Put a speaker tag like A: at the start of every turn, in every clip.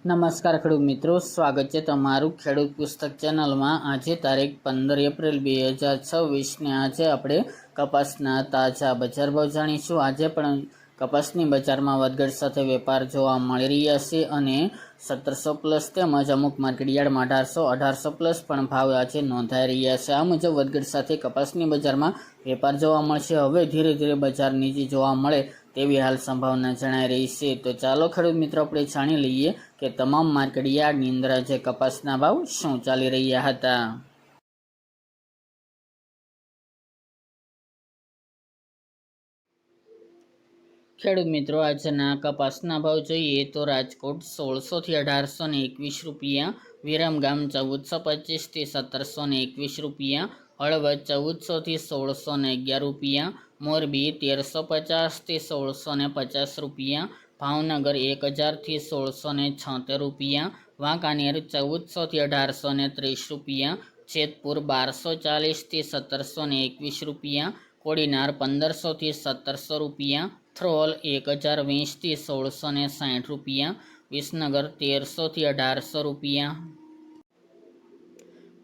A: નમસ્કાર ખેડૂત મિત્રો, સ્વાગત છે તમારું ખેડૂત પુસ્તક ચેનલમાં। આજે તારીખ 15 એપ્રિલ 2026ને આજે આપણે કપાસના તાજા બજાર ભાવ જાણીશું। આજે પણ કપાસની બજારમાં વધઘટ સાથે વેપાર જોવા મળી રહ્યા છે અને 1700 પ્લસ તેમજ અમુક માર્કેટયાર્ડમાં 1800 પ્લસ પણ ભાવ આજે નોંધાઈ રહ્યા છે। આ મુજબ વધઘટ સાથે કપાસની બજારમાં વેપાર જોવા મળશે। હવે ધીરે ધીરે બજાર નીચી જોવા મળે તેવી હાલ સંભાવના જણાઈ રહી છે। તો ચાલો ખેડૂત મિત્રો આપણે જાણી લઈએ કે તમામ માર્કેટ યાર્ડની અંદર આજે કપાસના ભાવ શું ચાલી રહ્યા હતા। ખેડૂત મિત્રો આજના કપાસના ભાવ જોઈએ તો રાજકોટ 1600 થી 1821 રૂપિયા, વિરમગામ 1425 થી 1721 રૂપિયા, હળવદ 1400 થી 1611 રૂપિયા, મોરબી 1350 થી 1650 રૂપિયા, ભાવનગર 1000 થી 1676 રૂપિયા, વાંકાનેર 1400 થી 1830 રૂપિયા, જેતપુર 1240 થી 1721 રૂપિયા, કોડીનાર 1500 થી 1700 રૂપિયા, થ્રોલ 1020 થી 1660 રૂપિયા, વિસનગર 1300 થી 1800 રૂપિયા,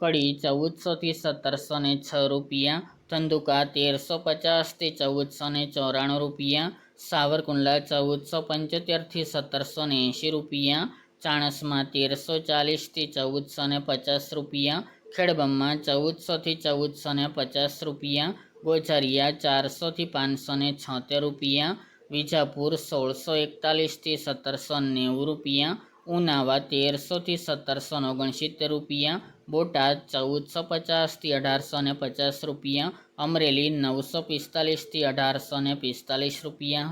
A: કડી 1400 થી 1706 રૂપિયા, ધંધુકા 1350 થી 1494 રૂપિયા, સાવરકુંડલા 1475 થી 1780 રૂપિયા, ચાણસમાં 1340 થી 1450 રૂપિયા, ખેડબ્રહ્મા 1400 થી 1450 રૂપિયા, ગોઝારિયા 400 થી 576 રૂપિયા, વિજાપુર 1641 થી 1790 રૂપિયા, ઉનાવા 1300 થી 1769 રૂપિયા, બોટાદ 1450 થી 1850 રૂપિયા, અમરેલી 945 થી 1845 રૂપિયા,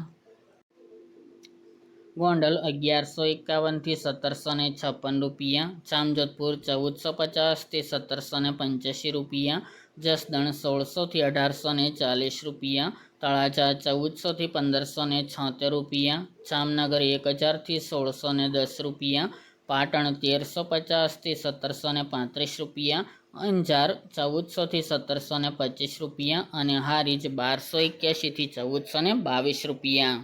A: ગોંડલ 1151 થી 1756 રૂપિયા, જામજોધપુર 1450 થી 1785 રૂપિયા, જસદણ 1600 થી 1840 રૂપિયા, તળાજા 1400 થી 1576 રૂપિયા, જામનગર 1000 થી 1610 રૂપિયા, પાટણ 1350 થી 1735 રૂપિયા, અંજાર 1400 થી 1725 રૂપિયા અને હારીજ 1281 થી 1422 રૂપિયા।